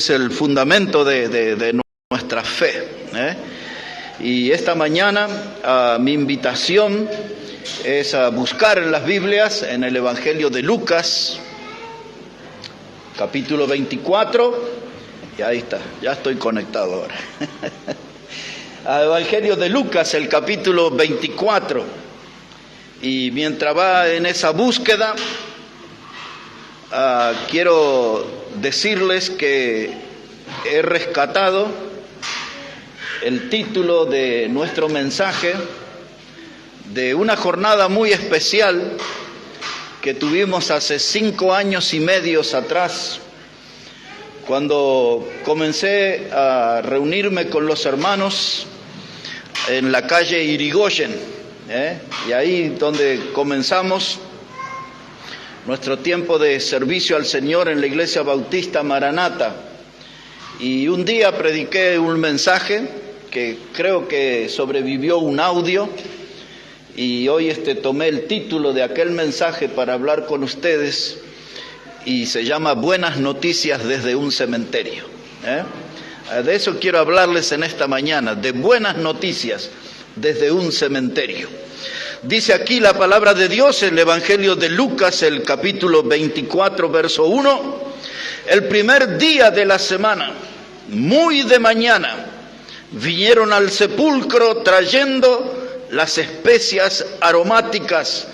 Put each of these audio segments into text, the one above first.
Es el fundamento de nuestra fe, Y esta mañana mi invitación es a buscar en las Biblias, en el Evangelio de Lucas, capítulo 24, y ahí está, ya estoy conectado ahora. Al Evangelio de Lucas, el capítulo 24, y mientras va en esa búsqueda, quiero decirles que he rescatado el título de nuestro mensaje de una jornada muy especial que tuvimos hace 5 años y medio atrás, cuando comencé a reunirme con los hermanos en la calle Irigoyen, y ahí donde comenzamos nuestro tiempo de servicio al Señor en la Iglesia Bautista Maranata. Y un día prediqué un mensaje que creo que sobrevivió un audio, y hoy tomé el título de aquel mensaje para hablar con ustedes, y se llama Buenas Noticias desde un cementerio. De eso quiero hablarles en esta mañana, de buenas noticias desde un cementerio. Dice aquí la palabra de Dios en el Evangelio de Lucas, el capítulo 24, verso 1. El primer día de la semana, muy de mañana, vinieron al sepulcro trayendo las especias aromáticas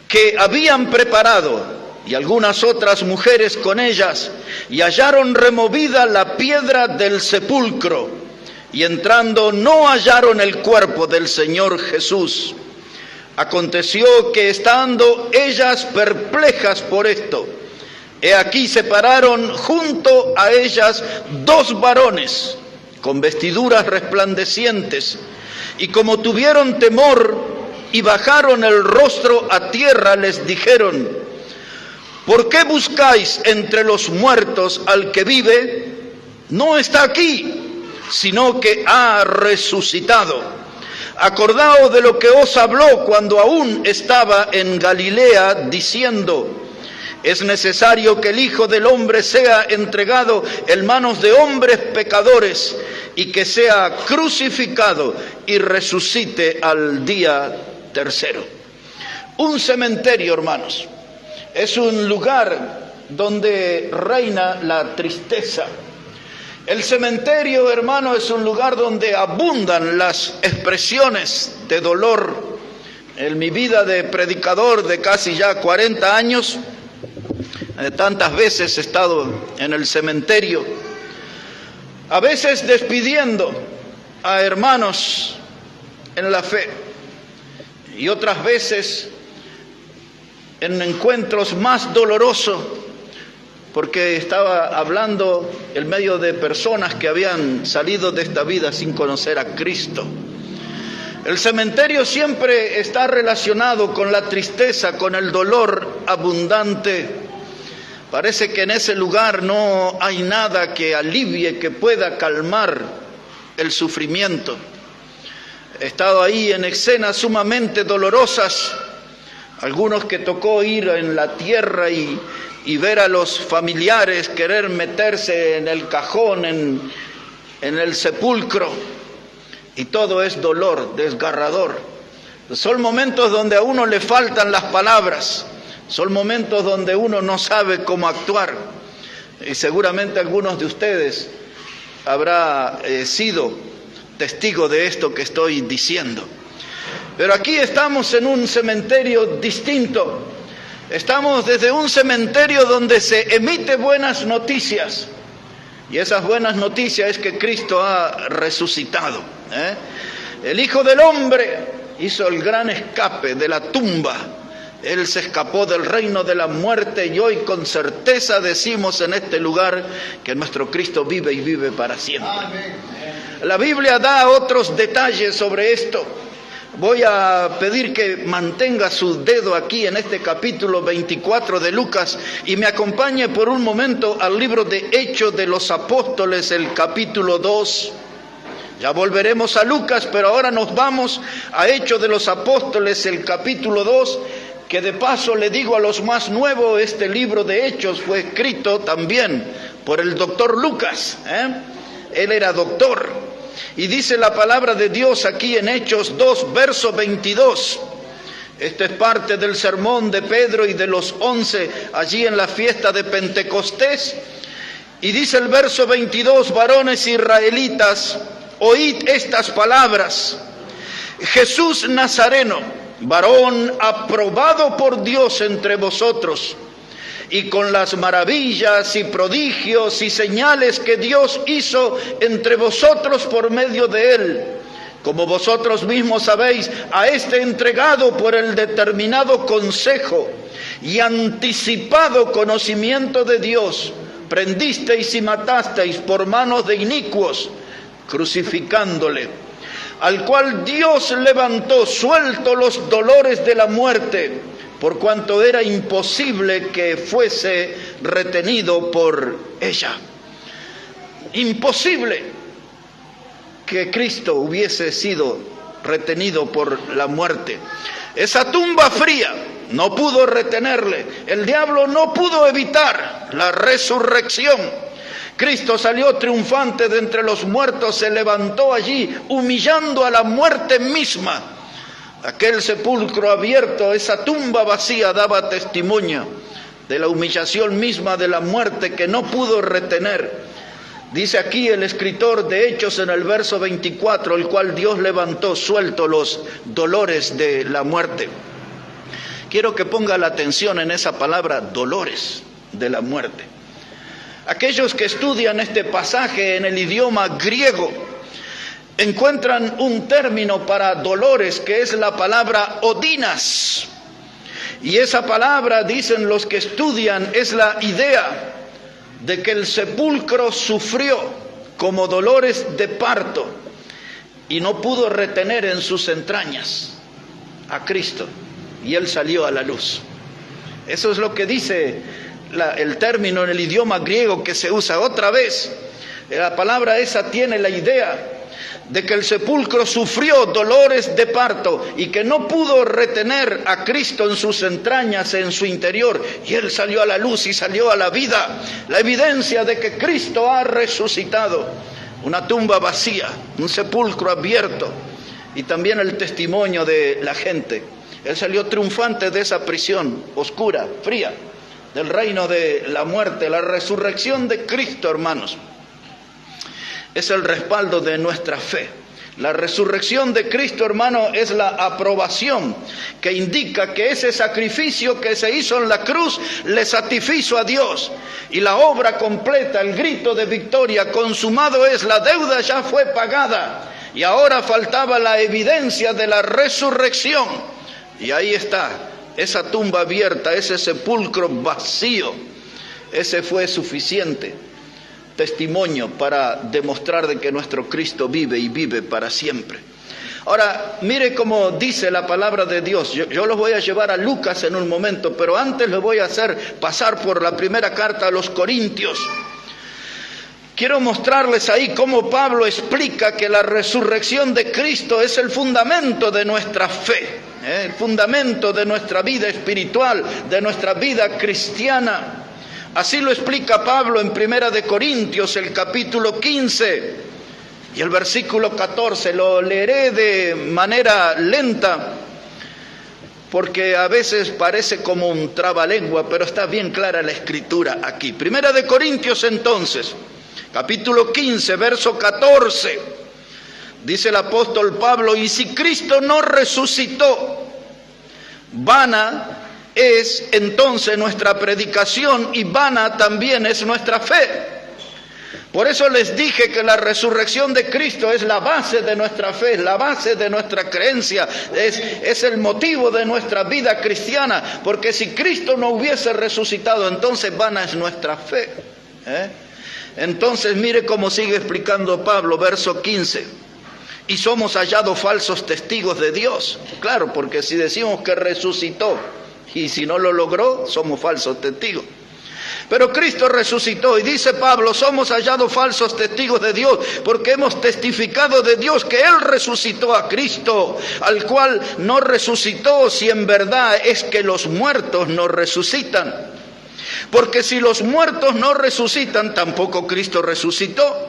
que habían preparado, y algunas otras mujeres con ellas, y hallaron removida la piedra del sepulcro, y entrando no hallaron el cuerpo del Señor Jesús. Aconteció que estando ellas perplejas por esto, he aquí se pararon junto a ellas 2 varones con vestiduras resplandecientes, y como tuvieron temor y bajaron el rostro a tierra, les dijeron: ¿por qué buscáis entre los muertos al que vive? No está aquí, sino que ha resucitado. Acordaos de lo que os habló cuando aún estaba en Galilea, diciendo: es necesario que el Hijo del Hombre sea entregado en manos de hombres pecadores, y que sea crucificado y resucite al día tercero. Un cementerio, hermanos, es un lugar donde reina la tristeza. El cementerio, hermano, es un lugar donde abundan las expresiones de dolor. En mi vida de predicador de casi ya 40 años, tantas veces he estado en el cementerio, a veces despidiendo a hermanos en la fe, y otras veces en encuentros más dolorosos, porque estaba hablando en medio de personas que habían salido de esta vida sin conocer a Cristo. El cementerio siempre está relacionado con la tristeza, con el dolor abundante. Parece que en ese lugar no hay nada que alivie, que pueda calmar el sufrimiento. He estado ahí en escenas sumamente dolorosas, algunos que tocó ir en la tierra y ver a los familiares querer meterse en el cajón, en el sepulcro, y todo es dolor desgarrador. Son momentos donde a uno le faltan las palabras, son momentos donde uno no sabe cómo actuar, y seguramente algunos de ustedes habrá sido testigo de esto que estoy diciendo. Pero aquí estamos en un cementerio distinto. Estamos desde un cementerio donde se emite buenas noticias, y esas buenas noticias es que Cristo ha resucitado. El Hijo del Hombre hizo el gran escape de la tumba. Él se escapó del reino de la muerte, y hoy con certeza decimos en este lugar que nuestro Cristo vive y vive para siempre. La Biblia da otros detalles sobre esto. Voy a pedir que mantenga su dedo aquí en este capítulo 24 de Lucas y me acompañe por un momento al libro de Hechos de los Apóstoles, el capítulo 2. Ya volveremos a Lucas, pero ahora nos vamos a Hechos de los Apóstoles, el capítulo 2, que de paso le digo a los más nuevos, este libro de Hechos fue escrito también por el doctor Lucas. Él era doctor. Y dice la palabra de Dios aquí en Hechos 2, verso 22. Esta es parte del sermón de Pedro y de los 11 allí en la fiesta de Pentecostés. Y dice el verso 22, varones israelitas, oíd estas palabras. Jesús Nazareno, varón aprobado por Dios entre vosotros, y con las maravillas y prodigios y señales que Dios hizo entre vosotros por medio de él, como vosotros mismos sabéis, a este entregado por el determinado consejo y anticipado conocimiento de Dios, prendisteis y matasteis por manos de inicuos, crucificándole, al cual Dios levantó suelto los dolores de la muerte, por cuanto era imposible que fuese retenido por ella. Imposible que Cristo hubiese sido retenido por la muerte. Esa tumba fría no pudo retenerle. El diablo no pudo evitar la resurrección. Cristo salió triunfante de entre los muertos, se levantó allí, humillando a la muerte misma. Aquel sepulcro abierto, esa tumba vacía, daba testimonio de la humillación misma de la muerte que no pudo retener. Dice aquí el escritor de Hechos en el verso 24, el cual Dios levantó suelto los dolores de la muerte. Quiero que ponga la atención en esa palabra, dolores de la muerte. Aquellos que estudian este pasaje en el idioma griego encuentran un término para dolores que es la palabra odinas. Y esa palabra, dicen los que estudian, es la idea de que el sepulcro sufrió como dolores de parto y no pudo retener en sus entrañas a Cristo, y Él salió a la luz. Eso es lo que dice el término en el idioma griego que se usa. Otra vez, la palabra esa tiene la idea de que el sepulcro sufrió dolores de parto y que no pudo retener a Cristo en sus entrañas, en su interior, y Él salió a la luz y salió a la vida. La evidencia de que Cristo ha resucitado. Una tumba vacía, un sepulcro abierto, y también el testimonio de la gente. Él salió triunfante de esa prisión oscura, fría, del reino de la muerte. La resurrección de Cristo, hermanos, es el respaldo de nuestra fe. La resurrección de Cristo, hermano, es la aprobación que indica que ese sacrificio que se hizo en la cruz le satisfizo a Dios. Y la obra completa, el grito de victoria, consumado es, la deuda ya fue pagada. Y ahora faltaba la evidencia de la resurrección. Y ahí está, esa tumba abierta, ese sepulcro vacío. Ese fue suficiente testimonio para demostrar de que nuestro Cristo vive y vive para siempre. Ahora, mire cómo dice la palabra de Dios. Yo los voy a llevar a Lucas en un momento, pero antes les voy a hacer pasar por la primera carta a los Corintios. Quiero mostrarles ahí cómo Pablo explica que la resurrección de Cristo es el fundamento de nuestra fe, el fundamento de nuestra vida espiritual, de nuestra vida cristiana. Así lo explica Pablo en 1 de Corintios, el capítulo 15 y el versículo 14. Lo leeré de manera lenta porque a veces parece como un trabalengua, pero está bien clara la escritura aquí. 1 de Corintios entonces, capítulo 15, verso 14. Dice el apóstol Pablo: y si Cristo no resucitó, vana es entonces nuestra predicación y vana también es nuestra fe. Por eso les dije que la resurrección de Cristo es la base de nuestra fe, es la base de nuestra creencia, es el motivo de nuestra vida cristiana, porque si Cristo no hubiese resucitado, entonces vana es nuestra fe. Entonces mire cómo sigue explicando Pablo, verso 15. Y somos hallados falsos testigos de Dios. Claro, porque si decimos que resucitó y si no lo logró, somos falsos testigos. Pero Cristo resucitó, y dice Pablo, somos hallados falsos testigos de Dios, porque hemos testificado de Dios que Él resucitó a Cristo, al cual no resucitó, si en verdad es que los muertos no resucitan. Porque si los muertos no resucitan, tampoco Cristo resucitó.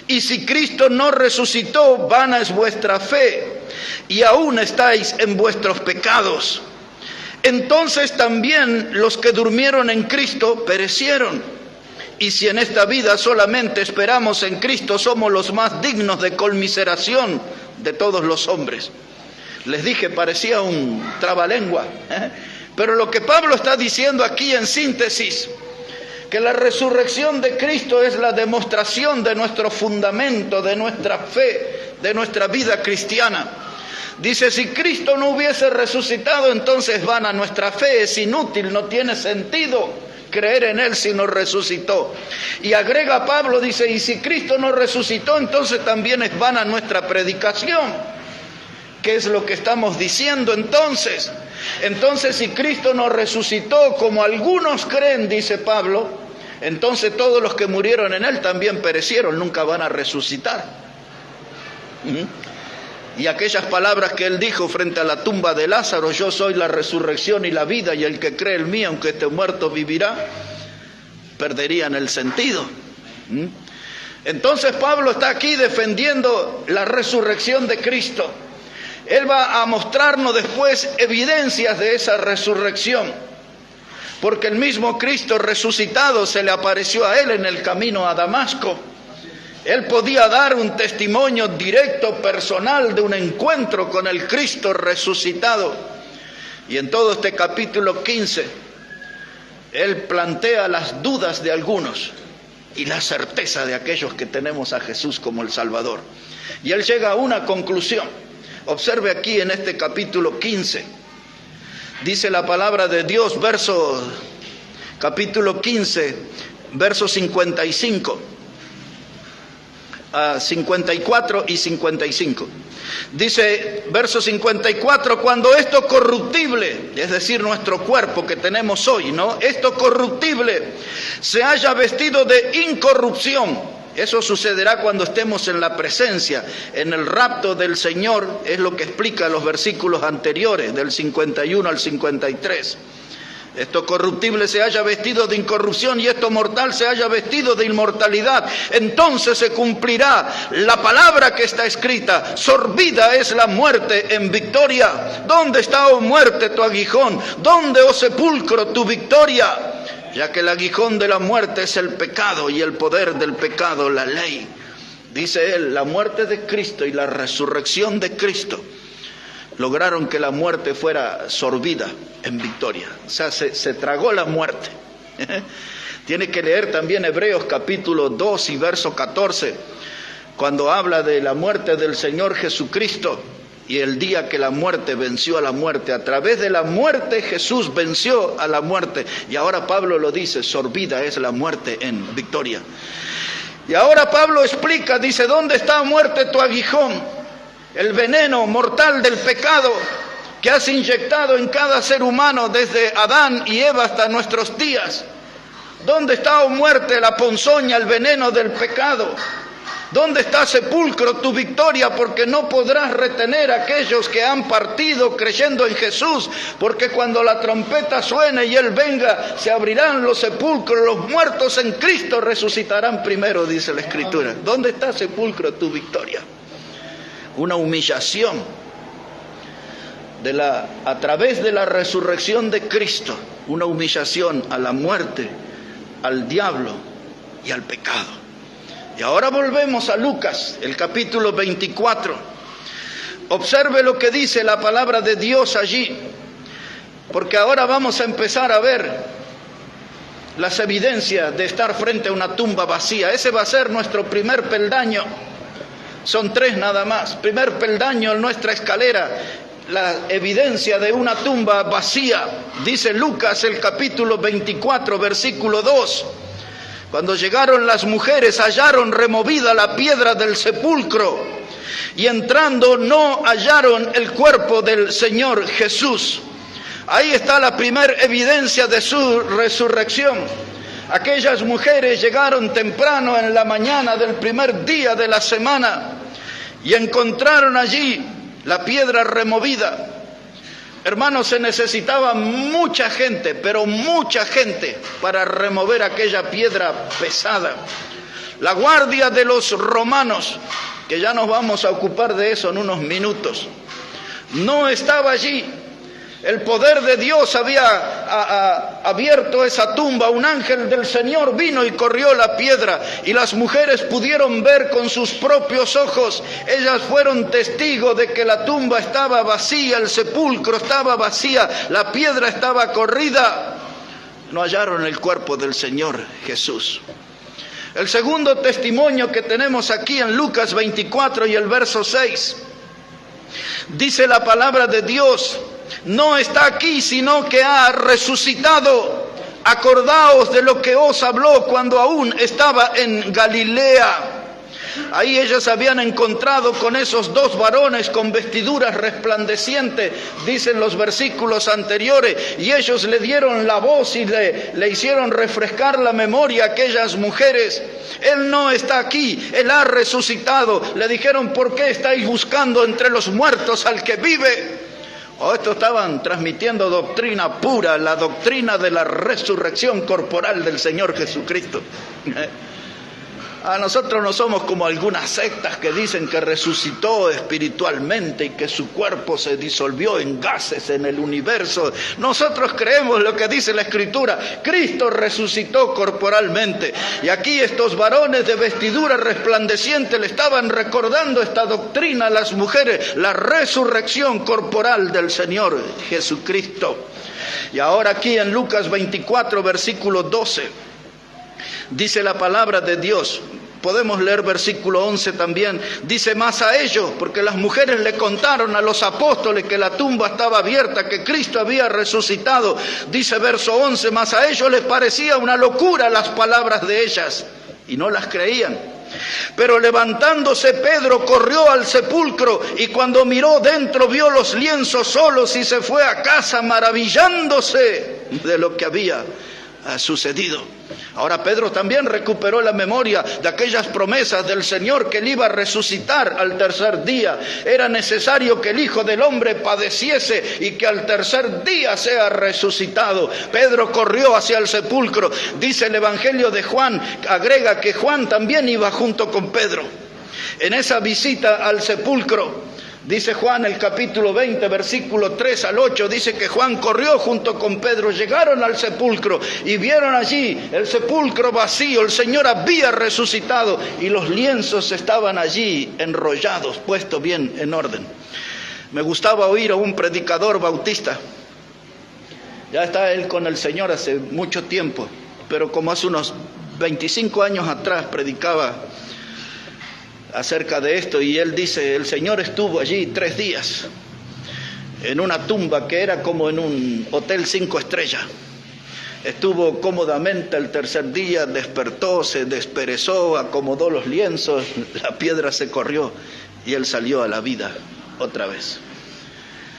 Y si Cristo no resucitó, vana es vuestra fe, y aún estáis en vuestros pecados. Entonces también los que durmieron en Cristo perecieron. Y si en esta vida solamente esperamos en Cristo, somos los más dignos de conmiseración de todos los hombres. Les dije, parecía un trabalengua, pero lo que Pablo está diciendo aquí en síntesis, que la resurrección de Cristo es la demostración de nuestro fundamento, de nuestra fe, de nuestra vida cristiana. Dice, si Cristo no hubiese resucitado, entonces vana nuestra fe, es inútil, no tiene sentido creer en Él si no resucitó. Y agrega Pablo, dice, y si Cristo no resucitó, entonces también es vana nuestra predicación. ¿Qué es lo que estamos diciendo entonces? Entonces, si Cristo no resucitó, como algunos creen, dice Pablo, entonces todos los que murieron en Él también perecieron, nunca van a resucitar. Y aquellas palabras que Él dijo frente a la tumba de Lázaro, yo soy la resurrección y la vida, y el que cree en mí, aunque esté muerto, vivirá, perderían el sentido. Entonces Pablo está aquí defendiendo la resurrección de Cristo. Él va a mostrarnos después evidencias de esa resurrección, porque el mismo Cristo resucitado se le apareció a él en el camino a Damasco. Él podía dar un testimonio directo, personal, de un encuentro con el Cristo resucitado. Y en todo este capítulo 15, él plantea las dudas de algunos y la certeza de aquellos que tenemos a Jesús como el Salvador. Y él llega a una conclusión. Observe aquí en este capítulo 15, dice la palabra de Dios, capítulo 15, versos 55, 54 y 55. Dice, verso 54, cuando esto corruptible, es decir, nuestro cuerpo que tenemos hoy, ¿no? Esto corruptible se haya vestido de incorrupción. Eso sucederá cuando estemos en la presencia, en el rapto del Señor, es lo que explica los versículos anteriores, del 51 al 53. Esto corruptible se haya vestido de incorrupción y esto mortal se haya vestido de inmortalidad. Entonces se cumplirá la palabra que está escrita, sorbida es la muerte en victoria. ¿Dónde está, oh muerte, tu aguijón? ¿Dónde, oh sepulcro, tu victoria? Ya que el aguijón de la muerte es el pecado y el poder del pecado la ley. Dice él, la muerte de Cristo y la resurrección de Cristo lograron que la muerte fuera sorbida en victoria. O sea, se tragó la muerte. Tiene que leer también Hebreos capítulo 2 y verso 14, cuando habla de la muerte del Señor Jesucristo y el día que la muerte venció a la muerte. A través de la muerte Jesús venció a la muerte. Y ahora Pablo lo dice, sorbida es la muerte en victoria. Y ahora Pablo explica, dice, ¿dónde está, muerte, tu aguijón? El veneno mortal del pecado que has inyectado en cada ser humano desde Adán y Eva hasta nuestros días. ¿Dónde está, oh muerte, la ponzoña, el veneno del pecado? ¿Dónde está, sepulcro, tu victoria? Porque no podrás retener a aquellos que han partido creyendo en Jesús, porque cuando la trompeta suene y Él venga, se abrirán los sepulcros, los muertos en Cristo resucitarán primero, dice la Escritura. ¿Dónde está, sepulcro, tu victoria? Una humillación a través de la resurrección de Cristo, una humillación a la muerte, al diablo y al pecado. Y ahora volvemos a Lucas, el capítulo 24. Observe lo que dice la palabra de Dios allí, porque ahora vamos a empezar a ver las evidencias de estar frente a una tumba vacía. Ese va a ser nuestro primer peldaño. Son 3 nada más. Primer peldaño en nuestra escalera, la evidencia de una tumba vacía. Dice Lucas, el capítulo 24, versículo 2. Cuando llegaron las mujeres, hallaron removida la piedra del sepulcro y entrando no hallaron el cuerpo del Señor Jesús. Ahí está la primera evidencia de su resurrección. Aquellas mujeres llegaron temprano en la mañana del primer día de la semana y encontraron allí la piedra removida. Hermanos, se necesitaba mucha gente, pero mucha gente para remover aquella piedra pesada. La guardia de los romanos, que ya nos vamos a ocupar de eso en unos minutos, no estaba allí. El poder de Dios había abierto esa tumba. Un ángel del Señor vino y corrió la piedra, y las mujeres pudieron ver con sus propios ojos. Ellas fueron testigos de que la tumba estaba vacía, el sepulcro estaba vacía, la piedra estaba corrida. No hallaron el cuerpo del Señor Jesús. El segundo testimonio que tenemos aquí en Lucas 24 y el verso 6, dice la palabra de Dios: no está aquí, sino que ha resucitado. Acordaos de lo que os habló cuando aún estaba en Galilea. Ahí ellas habían encontrado con esos dos varones con vestiduras resplandecientes, dicen los versículos anteriores, y ellos le dieron la voz y le hicieron refrescar la memoria a aquellas mujeres. Él no está aquí, Él ha resucitado. Le dijeron: ¿por qué estáis buscando entre los muertos al que vive? Estos estaban transmitiendo doctrina pura, la doctrina de la resurrección corporal del Señor Jesucristo. A nosotros no somos como algunas sectas que dicen que resucitó espiritualmente y que su cuerpo se disolvió en gases en el universo. Nosotros creemos lo que dice la Escritura: Cristo resucitó corporalmente. Y aquí estos varones de vestidura resplandeciente le estaban recordando esta doctrina a las mujeres, la resurrección corporal del Señor Jesucristo. Y ahora aquí en Lucas 24, versículo 12, dice la palabra de Dios. Podemos leer versículo 11 también. Dice: más a ellos, porque las mujeres le contaron a los apóstoles que la tumba estaba abierta, que Cristo había resucitado. Dice verso 11: más a ellos les parecía una locura las palabras de ellas, y no las creían. Pero levantándose Pedro corrió al sepulcro, y cuando miró dentro vio los lienzos solos, y se fue a casa maravillándose de lo que había sucedido. Ahora Pedro también recuperó la memoria de aquellas promesas del Señor, que Él iba a resucitar al tercer día. Era necesario que el Hijo del Hombre padeciese y que al tercer día sea resucitado. Pedro corrió hacia el sepulcro. Dice el Evangelio de Juan, agrega que Juan también iba junto con Pedro en esa visita al sepulcro. Dice Juan, el capítulo 20, versículo 3 al 8, dice que Juan corrió junto con Pedro, llegaron al sepulcro y vieron allí el sepulcro vacío. El Señor había resucitado y los lienzos estaban allí enrollados, puestos bien en orden. Me gustaba oír a un predicador bautista. Ya está él con el Señor hace mucho tiempo, pero como hace unos 25 años atrás predicaba acerca de esto, y él dice: el Señor estuvo allí 3 días en una tumba que era como en un hotel 5 estrellas. Estuvo cómodamente. El tercer día despertó, se desperezó, acomodó los lienzos, la piedra se corrió y él salió a la vida otra vez.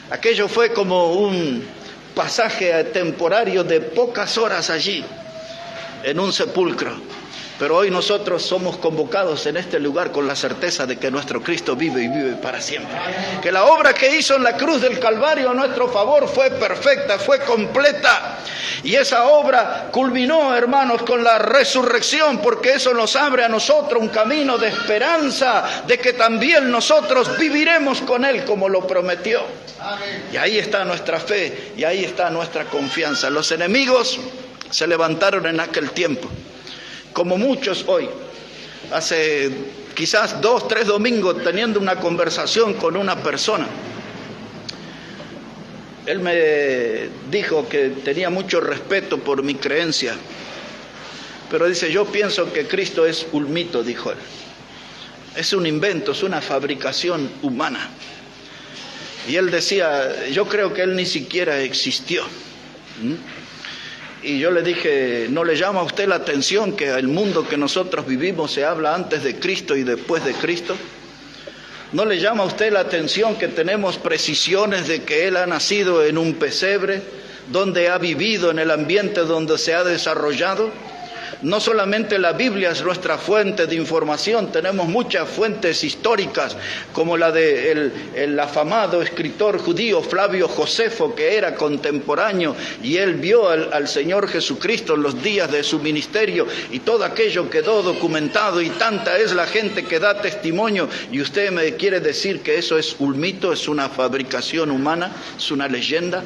Aquello fue como un pasaje temporario de pocas horas allí en un sepulcro. Pero hoy nosotros somos convocados en este lugar con la certeza de que nuestro Cristo vive y vive para siempre. Que la obra que hizo en la cruz del Calvario a nuestro favor fue perfecta, fue completa. Y esa obra culminó, hermanos, con la resurrección, porque eso nos abre a nosotros un camino de esperanza, de que también nosotros viviremos con Él como lo prometió. Y ahí está nuestra fe, y ahí está nuestra confianza. Los enemigos se levantaron en aquel tiempo, como muchos hoy. Hace quizás 2, 3 domingos teniendo una conversación con una persona, él me dijo que tenía mucho respeto por mi creencia, pero dice: yo pienso que Cristo es un mito, dijo él. Es un invento, es una fabricación humana. Y él decía: yo creo que Él ni siquiera existió. Y yo le dije: ¿no le llama a usted la atención que el mundo que nosotros vivimos se habla antes de Cristo y después de Cristo? ¿No le llama a usted la atención que tenemos precisiones de que Él ha nacido en un pesebre, donde ha vivido, en el ambiente donde se ha desarrollado? No solamente la Biblia es nuestra fuente de información, tenemos muchas fuentes históricas, como la de el afamado escritor judío Flavio Josefo, que era contemporáneo, y él vio al Señor Jesucristo en los días de su ministerio, y todo aquello quedó documentado, y tanta es la gente que da testimonio, y usted me quiere decir que eso es un mito, es una fabricación humana, es una leyenda.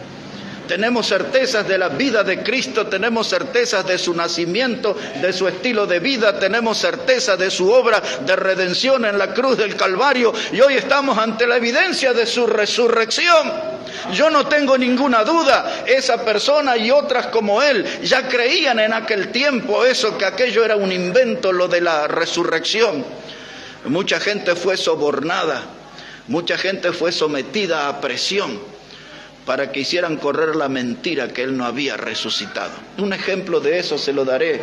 Tenemos certezas de la vida de Cristo, tenemos certezas de su nacimiento, de su estilo de vida, tenemos certeza de su obra de redención en la cruz del Calvario, y hoy estamos ante la evidencia de su resurrección. Yo no tengo ninguna duda, esa persona y otras como él ya creían en aquel tiempo eso, que aquello era un invento, lo de la resurrección. Mucha gente fue sobornada, mucha gente fue sometida a presión para que hicieran correr la mentira que él no había resucitado. Un ejemplo de eso se lo daré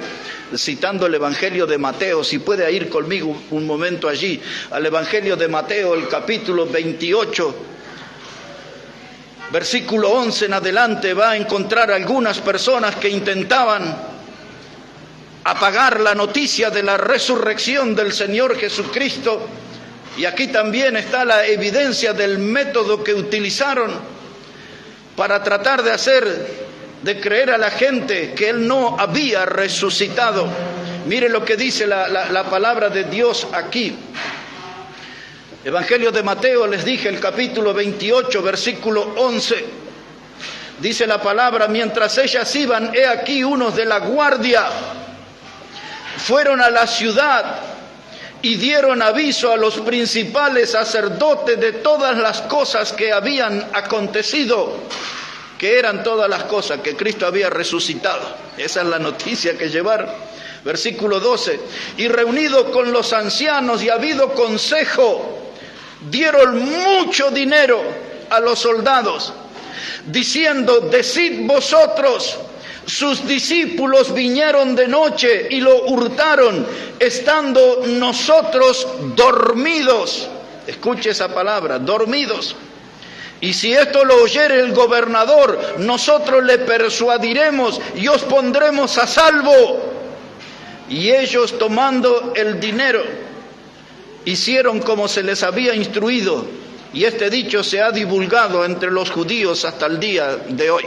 citando el Evangelio de Mateo. Si puede ir conmigo un momento allí, al Evangelio de Mateo, el capítulo 28, versículo 11 en adelante, va a encontrar algunas personas que intentaban apagar la noticia de la resurrección del Señor Jesucristo. Y aquí también está la evidencia del método que utilizaron para tratar de creer a la gente que Él no había resucitado. Mire lo que dice la palabra de Dios aquí. Evangelio de Mateo, les dije, el capítulo 28, versículo 11. Dice la palabra: mientras ellas iban, he aquí unos de la guardia fueron a la ciudad y dieron aviso a los principales sacerdotes de todas las cosas que habían acontecido. Que eran todas las cosas, que Cristo había resucitado. Esa es la noticia que llevaron. Versículo 12. Y reunido con los ancianos y habido consejo, dieron mucho dinero a los soldados, diciendo: decid vosotros, sus discípulos vinieron de noche y lo hurtaron, estando nosotros dormidos. Escuche esa palabra, dormidos. Y si esto lo oyere el gobernador, nosotros le persuadiremos y os pondremos a salvo. Y ellos, tomando el dinero, hicieron como se les había instruido. Y este dicho se ha divulgado entre los judíos hasta el día de hoy.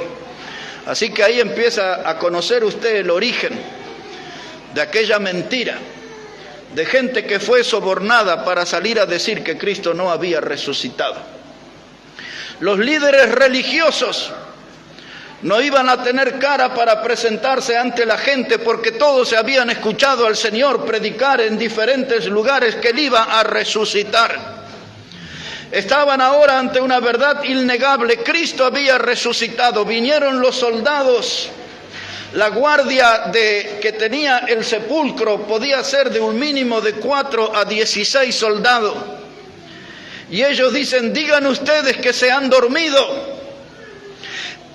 Así que ahí empieza a conocer usted el origen de aquella mentira, de gente que fue sobornada para salir a decir que Cristo no había resucitado. Los líderes religiosos no iban a tener cara para presentarse ante la gente, porque todos se habían escuchado al Señor predicar en diferentes lugares que Él iba a resucitar. Estaban ahora ante una verdad innegable: Cristo había resucitado. Vinieron los soldados. La guardia que tenía el sepulcro podía ser de un mínimo de 4 a 16 soldados. Y ellos dicen: digan ustedes que se han dormido.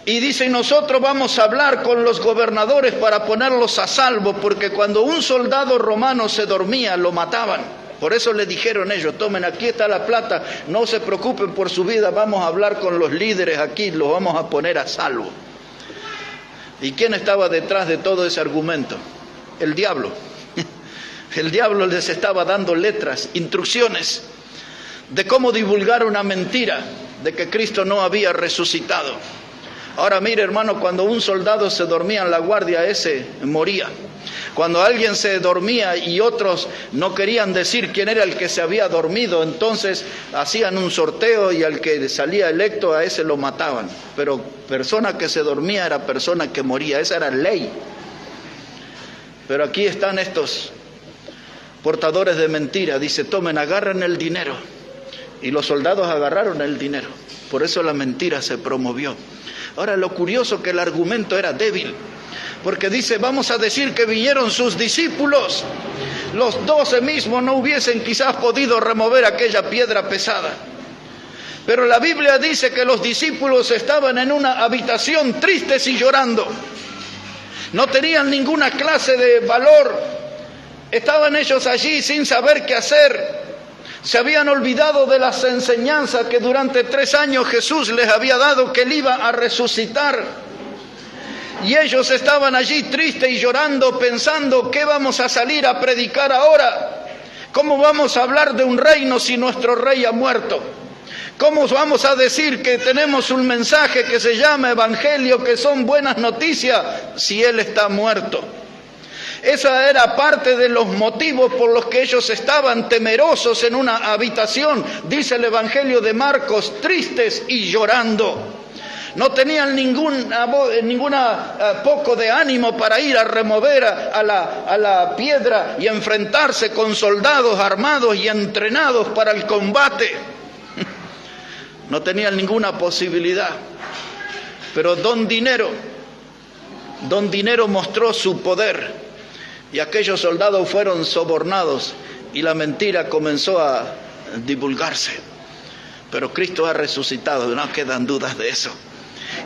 Y dicen: nosotros vamos a hablar con los gobernadores para ponerlos a salvo, porque cuando un soldado romano se dormía, lo mataban. Por eso le dijeron ellos: tomen, aquí está la plata, no se preocupen por su vida, vamos a hablar con los líderes aquí, los vamos a poner a salvo. ¿Y quién estaba detrás de todo ese argumento? El diablo. El diablo les estaba dando letras, instrucciones de cómo divulgar una mentira, de que Cristo no había resucitado. Ahora mire, hermano, cuando un soldado se dormía en la guardia, ese moría. Cuando alguien se dormía y otros no querían decir quién era el que se había dormido, entonces hacían un sorteo y al que salía electo, a ese lo mataban. Pero persona que se dormía era persona que moría, esa era ley. Pero aquí están estos portadores de mentira. Dice: tomen, agarren el dinero. Y los soldados agarraron el dinero. Por eso la mentira se promovió. Ahora, lo curioso que el argumento era débil, porque dice: vamos a decir que vinieron sus discípulos. Los 12 mismos no hubiesen quizás podido remover aquella piedra pesada. Pero la Biblia dice que los discípulos estaban en una habitación tristes y llorando. No tenían ninguna clase de valor. Estaban ellos allí sin saber qué hacer. Se habían olvidado de las enseñanzas que durante 3 años Jesús les había dado, que Él iba a resucitar. Y ellos estaban allí tristes y llorando, pensando, ¿qué vamos a salir a predicar ahora? ¿Cómo vamos a hablar de un reino si nuestro rey ha muerto? ¿Cómo vamos a decir que tenemos un mensaje que se llama evangelio, que son buenas noticias, si él está muerto? Esa era parte de los motivos por los que ellos estaban temerosos en una habitación, dice el Evangelio de Marcos, tristes y llorando. No tenían ninguna poco de ánimo para ir a remover a la piedra y enfrentarse con soldados armados y entrenados para el combate. No tenían ninguna posibilidad. Pero Don Dinero mostró su poder. Y aquellos soldados fueron sobornados y la mentira comenzó a divulgarse. Pero Cristo ha resucitado, no quedan dudas de eso.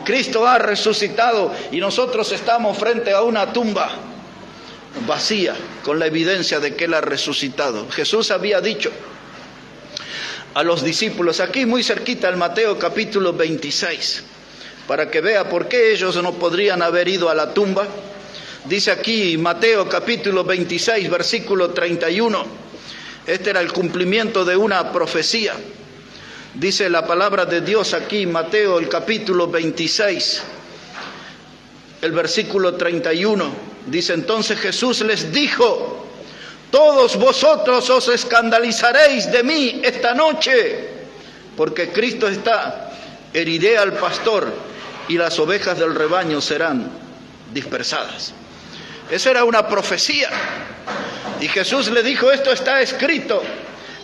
Cristo ha resucitado y nosotros estamos frente a una tumba vacía con la evidencia de que Él ha resucitado. Jesús había dicho a los discípulos, aquí muy cerquita en Mateo capítulo 26, para que vea por qué ellos no podrían haber ido a la tumba. Dice aquí Mateo capítulo 26, versículo 31. Este era el cumplimiento de una profecía. Dice la palabra de Dios aquí, Mateo el capítulo 26, el versículo 31. Dice, entonces Jesús les dijo, todos vosotros os escandalizaréis de mí esta noche, porque Cristo está, heriré al pastor y las ovejas del rebaño serán dispersadas. Esa era una profecía. Y Jesús le dijo, esto está escrito.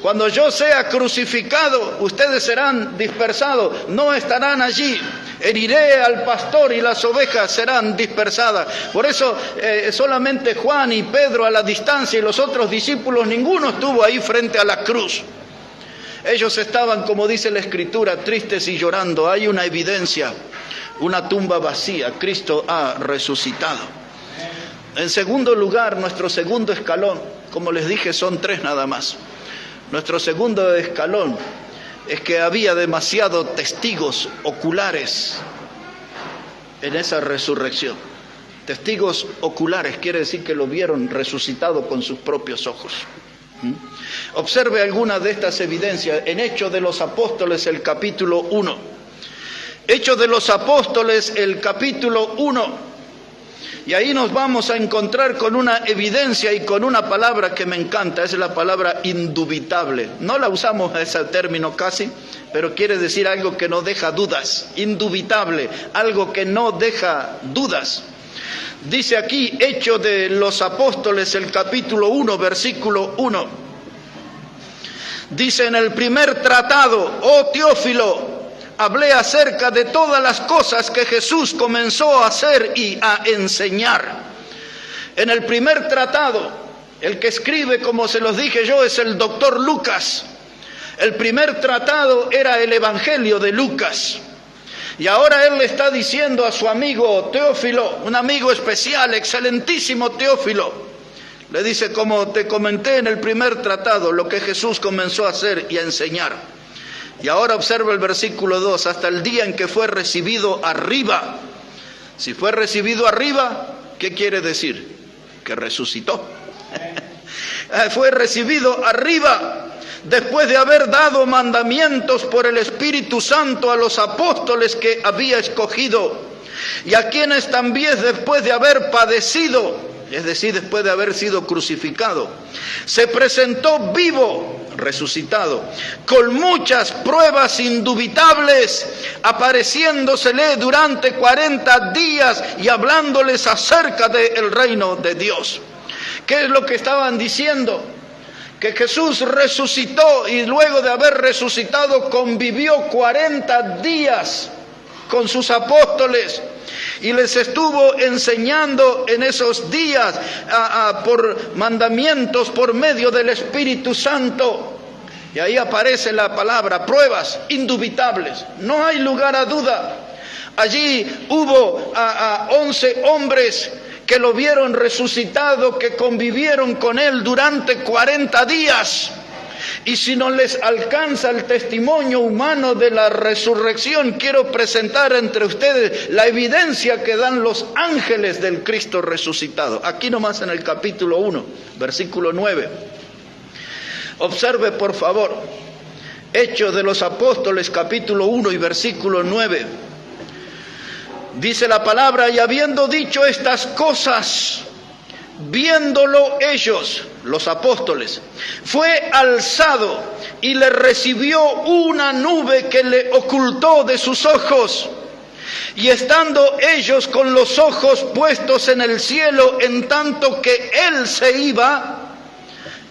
Cuando yo sea crucificado, ustedes serán dispersados, no estarán allí. Heriré al pastor y las ovejas serán dispersadas. Por eso solamente Juan y Pedro a la distancia y los otros discípulos, ninguno estuvo ahí frente a la cruz. Ellos estaban, como dice la Escritura, tristes y llorando. Hay una evidencia, una tumba vacía. Cristo ha resucitado. En segundo lugar, nuestro segundo escalón, como les dije, son 3 nada más. Nuestro segundo escalón es que había demasiados testigos oculares en esa resurrección. Testigos oculares quiere decir que lo vieron resucitado con sus propios ojos. Observe algunas de estas evidencias en Hechos de los Apóstoles, el capítulo 1. Hechos de los Apóstoles, el capítulo 1. Y ahí nos vamos a encontrar con una evidencia y con una palabra que me encanta, es la palabra indubitable. No la usamos ese término casi, pero quiere decir algo que no deja dudas. Indubitable, algo que no deja dudas. Dice aquí, Hechos de los Apóstoles, el capítulo 1, versículo 1. Dice, en el primer tratado, oh Teófilo, hablé acerca de todas las cosas que Jesús comenzó a hacer y a enseñar. En el primer tratado, el que escribe, como se los dije yo, es el doctor Lucas. El primer tratado era el Evangelio de Lucas. Y ahora él le está diciendo a su amigo Teófilo, un amigo especial, excelentísimo Teófilo, le dice, como te comenté en el primer tratado, lo que Jesús comenzó a hacer y a enseñar. Y ahora observa el versículo 2, hasta el día en que fue recibido arriba. Si fue recibido arriba, ¿qué quiere decir? Que resucitó. Fue recibido arriba, después de haber dado mandamientos por el Espíritu Santo a los apóstoles que había escogido, y a quienes también después de haber padecido, es decir, después de haber sido crucificado, se presentó vivo, resucitado, con muchas pruebas indubitables, apareciéndosele durante 40 días y hablándoles acerca del reino de Dios. ¿Qué es lo que estaban diciendo? Que Jesús resucitó y luego de haber resucitado convivió 40 días con sus apóstoles. Y les estuvo enseñando en esos días por mandamientos por medio del Espíritu Santo. Y ahí aparece la palabra pruebas indubitables. No hay lugar a duda. Allí hubo 11 hombres que lo vieron resucitado, que convivieron con él durante 40 días. Y si no les alcanza el testimonio humano de la resurrección, quiero presentar entre ustedes la evidencia que dan los ángeles del Cristo resucitado. Aquí nomás en el capítulo 1, versículo 9. Observe por favor, Hechos de los Apóstoles, capítulo 1 y versículo 9. Dice la palabra: y habiendo dicho estas cosas, viéndolo ellos, los apóstoles, fue alzado y le recibió una nube que le ocultó de sus ojos. Y estando ellos con los ojos puestos en el cielo, en tanto que él se iba,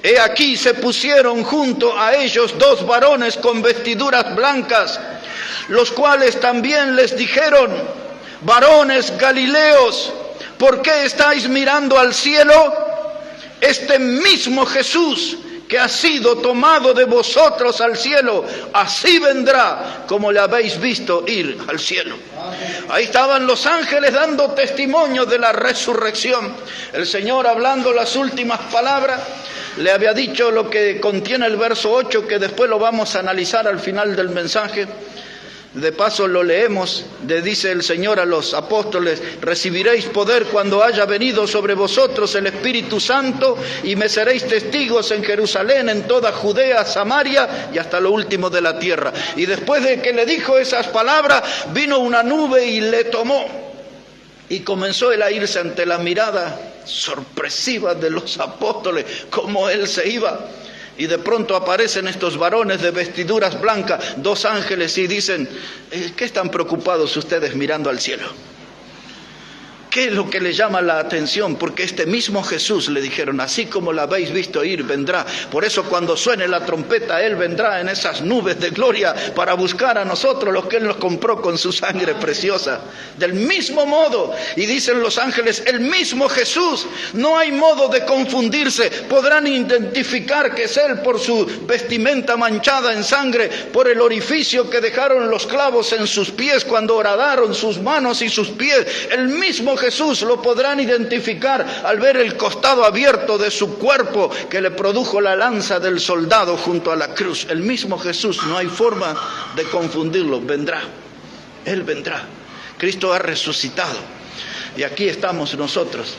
he aquí se pusieron junto a ellos dos varones con vestiduras blancas, los cuales también les dijeron: varones Galileos, ¿por qué estáis mirando al cielo? Este mismo Jesús que ha sido tomado de vosotros al cielo, así vendrá como le habéis visto ir al cielo. Ahí estaban los ángeles dando testimonio de la resurrección. El Señor, hablando las últimas palabras, le había dicho lo que contiene el verso 8, que después lo vamos a analizar al final del mensaje. De paso lo leemos. Le dice el Señor a los apóstoles: recibiréis poder cuando haya venido sobre vosotros el Espíritu Santo, y me seréis testigos en Jerusalén, en toda Judea, Samaria y hasta lo último de la tierra. Y después de que le dijo esas palabras, vino una nube y le tomó. Y comenzó él a irse ante la mirada sorpresiva de los apóstoles, como él se iba. Y de pronto aparecen estos varones de vestiduras blancas, dos ángeles, y dicen: ¿qué están preocupados ustedes mirando al cielo? ¿Qué es lo que le llama la atención? Porque este mismo Jesús, le dijeron, así como lo habéis visto ir, vendrá. Por eso cuando suene la trompeta, Él vendrá en esas nubes de gloria para buscar a nosotros, los que Él nos compró con su sangre preciosa. Del mismo modo, y dicen los ángeles, el mismo Jesús, no hay modo de confundirse. Podrán identificar que es Él por su vestimenta manchada en sangre, por el orificio que dejaron los clavos en sus pies cuando horadaron sus manos y sus pies. El mismo Jesús lo podrán identificar al ver el costado abierto de su cuerpo que le produjo la lanza del soldado junto a la cruz. El mismo Jesús, no hay forma de confundirlo. Vendrá, Él vendrá. Cristo ha resucitado y aquí estamos nosotros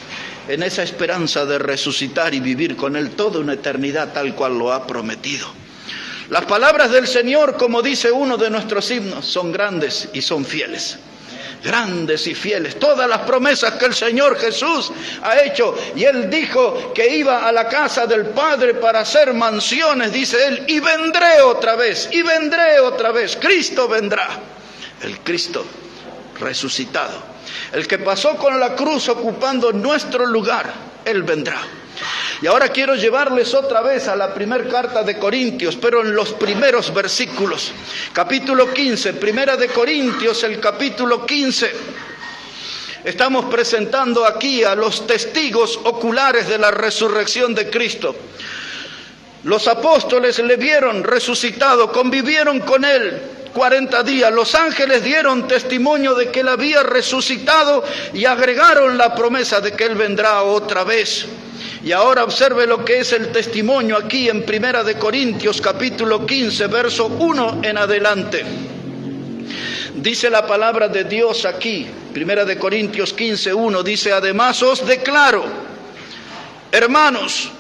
en esa esperanza de resucitar y vivir con Él toda una eternidad tal cual lo ha prometido. Las palabras del Señor, como dice uno de nuestros himnos, son grandes y son fieles. Grandes y fieles, todas las promesas que el Señor Jesús ha hecho. Y Él dijo que iba a la casa del Padre para hacer mansiones, dice Él, y vendré otra vez, y vendré otra vez. Cristo vendrá, el Cristo resucitado, el que pasó con la cruz ocupando nuestro lugar. Él vendrá. Y ahora quiero llevarles otra vez a la primera carta de Corintios, pero en los primeros versículos. Capítulo 15, primera de Corintios, el capítulo 15. Estamos presentando aquí a los testigos oculares de la resurrección de Cristo. Los apóstoles le vieron resucitado, convivieron con Él 40 días. Los ángeles dieron testimonio de que Él había resucitado y agregaron la promesa de que Él vendrá otra vez. Y ahora observe lo que es el testimonio aquí en Primera de Corintios, capítulo 15, verso 1 en adelante. Dice la palabra de Dios aquí, Primera de Corintios 15, 1, dice: además os declaro, hermanos,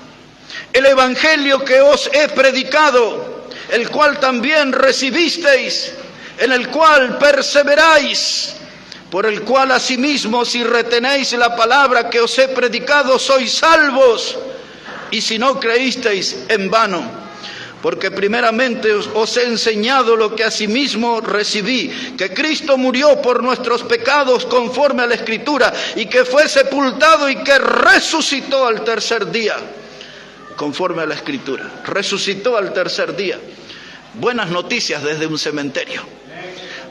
el evangelio que os he predicado, el cual también recibisteis, en el cual perseveráis, por el cual asimismo, si retenéis la palabra que os he predicado, sois salvos, y si no creísteis, en vano. Porque primeramente os he enseñado lo que asimismo recibí, que Cristo murió por nuestros pecados conforme a la Escritura, y que fue sepultado y que resucitó al tercer día, conforme a la Escritura. Resucitó al tercer día. Buenas noticias desde un cementerio.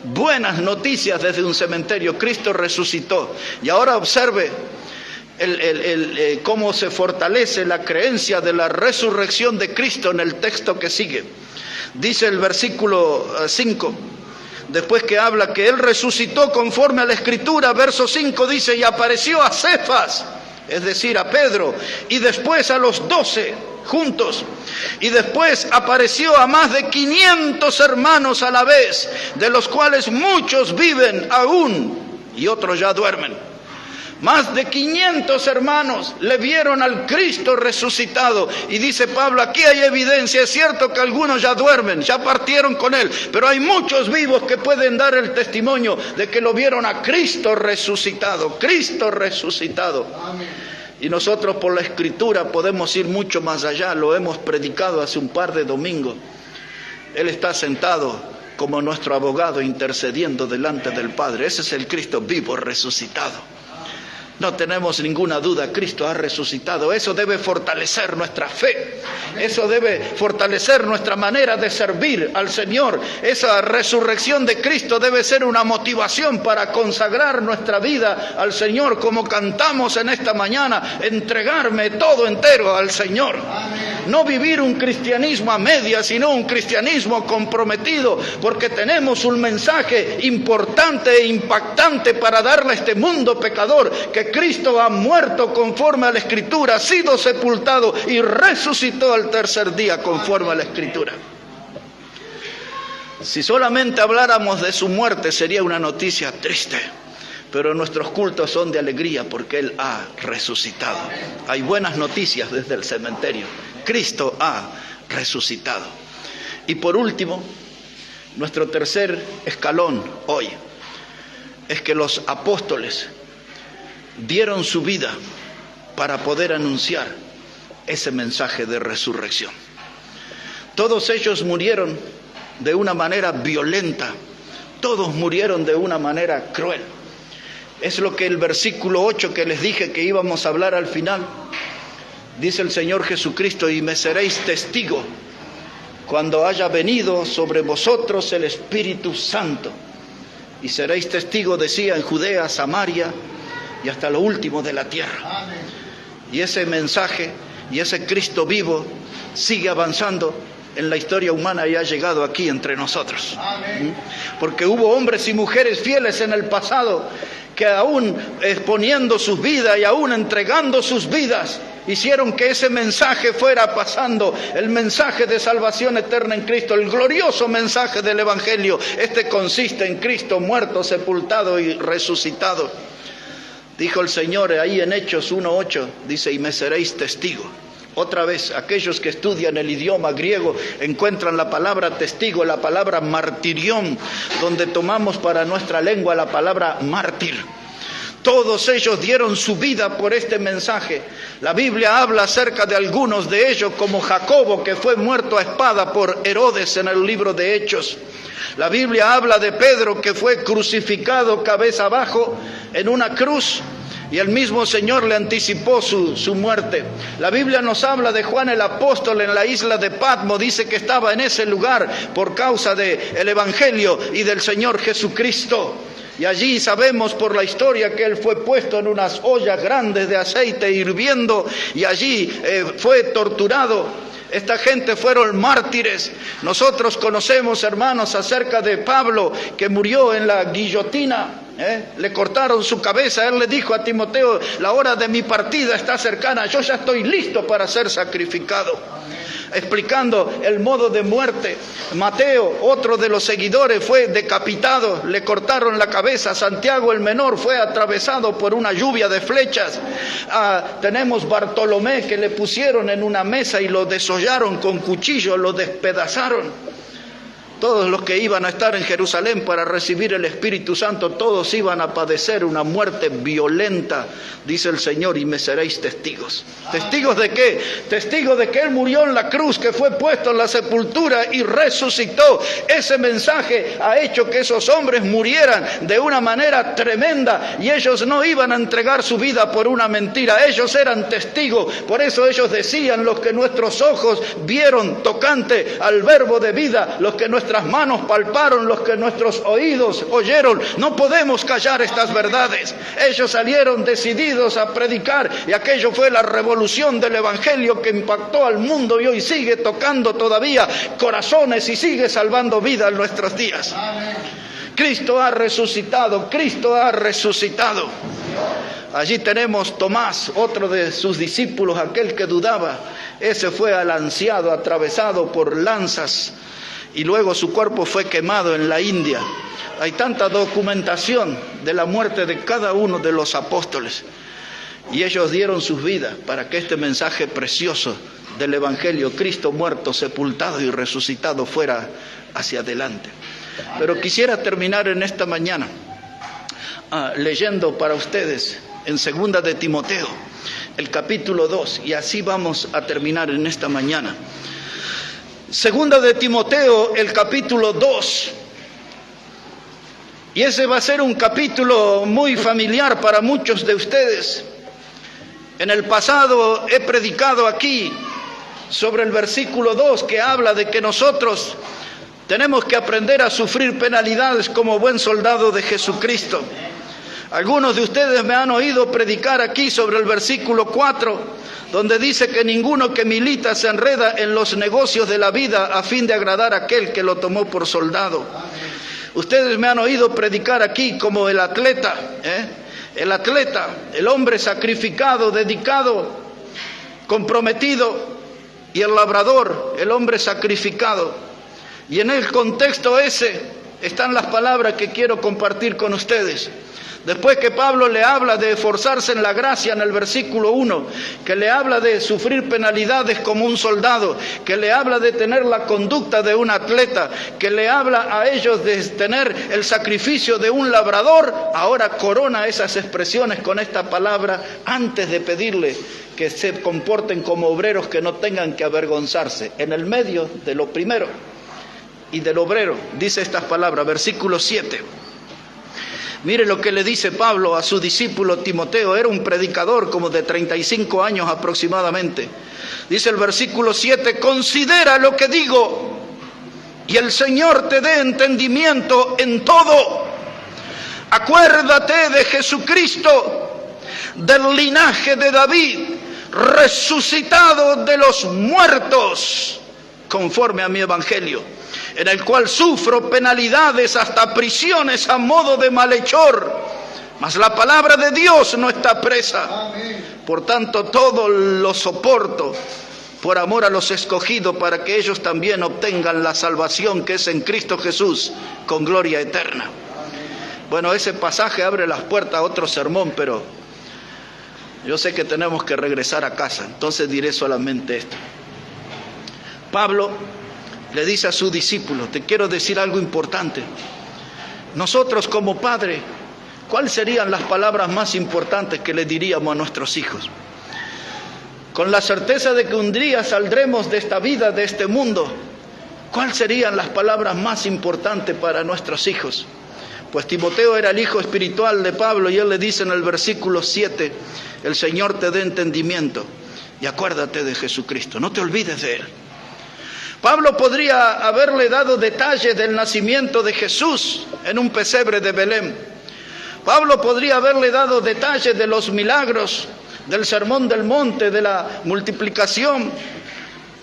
Buenas noticias desde un cementerio. Cristo resucitó. Y ahora observe cómo se fortalece la creencia de la resurrección de Cristo en el texto que sigue. Dice el versículo 5, después que habla que Él resucitó conforme a la Escritura, verso 5 dice: y apareció a Cefas, es decir, a Pedro, y después a los 12. juntos. Y después apareció a más de 500 hermanos a la vez, de los cuales muchos viven aún y otros ya duermen. Más de 500 hermanos le vieron al Cristo resucitado. Y dice Pablo, aquí hay evidencia. Es cierto que algunos ya duermen, ya partieron con Él, pero hay muchos vivos que pueden dar el testimonio de que lo vieron a Cristo resucitado. Cristo resucitado. Amén. Y nosotros por la Escritura podemos ir mucho más allá. Lo hemos predicado hace un par de domingos. Él está sentado como nuestro abogado intercediendo delante del Padre. Ese es el Cristo vivo resucitado. No tenemos ninguna duda, Cristo ha resucitado. Eso debe fortalecer nuestra fe. Eso debe fortalecer nuestra manera de servir al Señor. Esa resurrección de Cristo debe ser una motivación para consagrar nuestra vida al Señor, como cantamos en esta mañana, entregarme todo entero al Señor. No vivir un cristianismo a medias, sino un cristianismo comprometido, porque tenemos un mensaje importante e impactante para darle a este mundo pecador, que Cristo ha muerto conforme a la Escritura, ha sido sepultado y resucitó al tercer día conforme a la Escritura. Si solamente habláramos de su muerte sería una noticia triste, pero nuestros cultos son de alegría porque Él ha resucitado. Hay buenas noticias desde el cementerio. Cristo ha resucitado. Y por último, nuestro tercer escalón hoy es que los apóstoles dieron su vida para poder anunciar ese mensaje de resurrección. Todos ellos murieron de una manera violenta, todos murieron de una manera cruel. Es lo que el versículo 8 que les dije que íbamos a hablar al final, dice el Señor Jesucristo: y me seréis testigo cuando haya venido sobre vosotros el Espíritu Santo. Y seréis testigo, decía, en Judea, Samaria y hasta lo último de la tierra. Amén. Y ese mensaje y ese Cristo vivo sigue avanzando en la historia humana y ha llegado aquí entre nosotros. Amén. Porque hubo hombres y mujeres fieles en el pasado que aún exponiendo sus vidas y aún entregando sus vidas, hicieron que ese mensaje fuera pasando, el mensaje de salvación eterna en Cristo, el glorioso mensaje del Evangelio. Este consiste en Cristo muerto, sepultado y resucitado. Dijo el Señor ahí en Hechos 1:8, dice: y me seréis testigo. Otra vez, aquellos que estudian el idioma griego encuentran la palabra testigo, la palabra martirión, donde tomamos para nuestra lengua la palabra mártir. Todos ellos dieron su vida por este mensaje. La Biblia habla acerca de algunos de ellos, como Jacobo, que fue muerto a espada por Herodes en el libro de Hechos. La Biblia habla de Pedro, que fue crucificado cabeza abajo en una cruz, y el mismo Señor le anticipó su muerte. La Biblia nos habla de Juan el apóstol en la isla de Patmos. Dice que estaba en ese lugar por causa del Evangelio y del Señor Jesucristo. Y allí sabemos por la historia que él fue puesto en unas ollas grandes de aceite hirviendo, y allí fue torturado. Esta gente fueron mártires. Nosotros conocemos, hermanos, acerca de Pablo, que murió en la guillotina. Le cortaron su cabeza. Él le dijo a Timoteo: la hora de mi partida está cercana, yo ya estoy listo para ser sacrificado. Explicando el modo de muerte. Mateo, otro de los seguidores, fue decapitado, le cortaron la cabeza. Santiago el menor fue atravesado por una lluvia de flechas. Tenemos Bartolomé, que le pusieron en una mesa y lo desollaron con cuchillo, lo despedazaron. Todos los que iban a estar en Jerusalén para recibir el Espíritu Santo, todos iban a padecer una muerte violenta, dice el Señor: y me seréis testigos. ¿Testigos de qué? Testigos de que Él murió en la cruz, que fue puesto en la sepultura y resucitó. Ese mensaje ha hecho que esos hombres murieran de una manera tremenda, y ellos no iban a entregar su vida por una mentira. Ellos eran testigos. Por eso ellos decían: los que nuestros ojos vieron tocante al verbo de vida, los que nuestras manos palparon, los que nuestros oídos oyeron. No podemos callar estas verdades. Ellos salieron decididos a predicar, y aquello fue la revolución del Evangelio que impactó al mundo y hoy sigue tocando todavía corazones y sigue salvando vidas en nuestros días. Amén. Cristo ha resucitado, Cristo ha resucitado. Allí tenemos Tomás, otro de sus discípulos, aquel que dudaba. Ese fue alanceado, atravesado por lanzas, y luego su cuerpo fue quemado en la India. Hay tanta documentación de la muerte de cada uno de los apóstoles, y ellos dieron sus vidas para que este mensaje precioso del Evangelio, Cristo muerto, sepultado y resucitado, fuera hacia adelante. Pero quisiera terminar en esta mañana leyendo para ustedes en 2 de Timoteo, el capítulo 2, y así vamos a terminar en esta mañana. 2 de Timoteo, el capítulo 2, y ese va a ser un capítulo muy familiar para muchos de ustedes. En el pasado he predicado aquí sobre el versículo 2, que habla de que nosotros tenemos que aprender a sufrir penalidades como buen soldado de Jesucristo. Algunos de ustedes me han oído predicar aquí sobre el versículo 4, donde dice que ninguno que milita se enreda en los negocios de la vida a fin de agradar a aquel que lo tomó por soldado. Ustedes me han oído predicar aquí como el atleta, el hombre sacrificado, dedicado, comprometido, y el labrador, el hombre sacrificado. Y en el contexto ese están las palabras que quiero compartir con ustedes. Después que Pablo le habla de esforzarse en la gracia en el versículo 1, que le habla de sufrir penalidades como un soldado, que le habla de tener la conducta de un atleta, que le habla a ellos de tener el sacrificio de un labrador, ahora corona esas expresiones con esta palabra antes de pedirle que se comporten como obreros que no tengan que avergonzarse. En el medio de lo primero y del obrero dice estas palabras, versículo 7. Mire lo que le dice Pablo a su discípulo Timoteo. Era un predicador como de 35 años aproximadamente. Dice el versículo 7, considera lo que digo y el Señor te dé entendimiento en todo. Acuérdate de Jesucristo, del linaje de David, resucitado de los muertos, conforme a mi evangelio, en el cual sufro penalidades hasta prisiones a modo de malhechor, mas la palabra de Dios no está presa. Por tanto, todo lo soporto por amor a los escogidos, para que ellos también obtengan la salvación que es en Cristo Jesús, con gloria eterna. Bueno, ese pasaje abre las puertas a otro sermón, pero yo sé que tenemos que regresar a casa, entonces diré solamente esto. Pablo le dice a su discípulo, te quiero decir algo importante. Nosotros como padre, ¿cuáles serían las palabras más importantes que le diríamos a nuestros hijos? Con la certeza de que un día saldremos de esta vida, de este mundo, ¿cuáles serían las palabras más importantes para nuestros hijos? Pues Timoteo era el hijo espiritual de Pablo y él le dice en el versículo 7, el Señor te dé entendimiento y acuérdate de Jesucristo, no te olvides de Él. Pablo podría haberle dado detalles del nacimiento de Jesús en un pesebre de Belén. Pablo podría haberle dado detalles de los milagros, del sermón del monte, de la multiplicación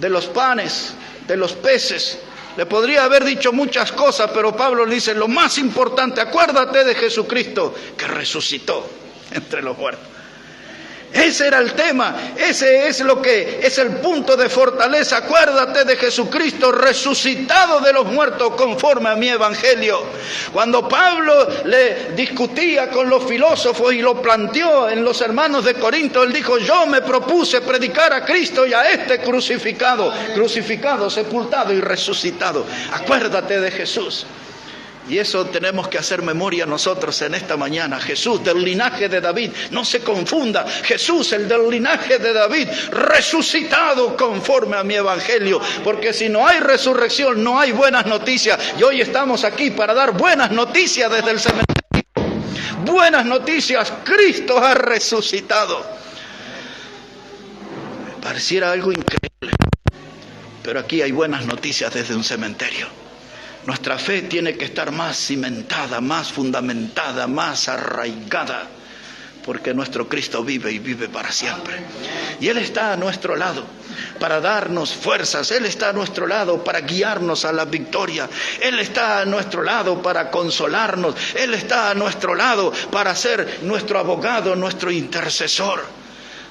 de los panes, de los peces. Le podría haber dicho muchas cosas, pero Pablo le dice, lo más importante, acuérdate de Jesucristo, que resucitó entre los muertos. Ese era el tema, ese es lo que es el punto de fortaleza. Acuérdate de Jesucristo resucitado de los muertos conforme a mi evangelio. Cuando Pablo le discutía con los filósofos y lo planteó en los hermanos de Corinto, él dijo, yo me propuse predicar a Cristo y a este crucificado, sepultado y resucitado. Acuérdate de Jesús. Y eso tenemos que hacer memoria nosotros en esta mañana. Jesús del linaje de David, no se confunda, Jesús el del linaje de David, resucitado conforme a mi evangelio, porque si no hay resurrección no hay buenas noticias, y hoy estamos aquí para dar buenas noticias desde el cementerio. Buenas noticias, Cristo ha resucitado. Me pareciera algo increíble, pero aquí hay buenas noticias desde un cementerio. Nuestra fe tiene que estar más cimentada, más fundamentada, más arraigada, porque nuestro Cristo vive y vive para siempre. Y Él está a nuestro lado para darnos fuerzas, Él está a nuestro lado para guiarnos a la victoria, Él está a nuestro lado para consolarnos, Él está a nuestro lado para ser nuestro abogado, nuestro intercesor.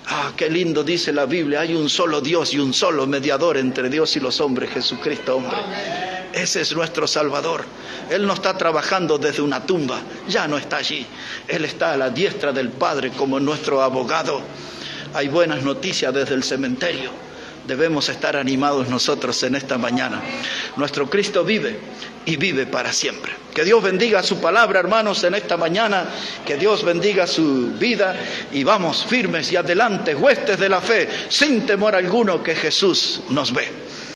Ah, qué lindo dice la Biblia, hay un solo Dios y un solo mediador entre Dios y los hombres, Jesucristo hombre. Ese es nuestro Salvador. Él no está trabajando desde una tumba, ya no está allí. Él está a la diestra del Padre como nuestro abogado. Hay buenas noticias desde el cementerio. Debemos estar animados nosotros en esta mañana. Nuestro Cristo vive y vive para siempre. Que Dios bendiga su palabra, hermanos, en esta mañana. Que Dios bendiga su vida y vamos firmes y adelante, huestes de la fe, sin temor alguno, que Jesús nos ve.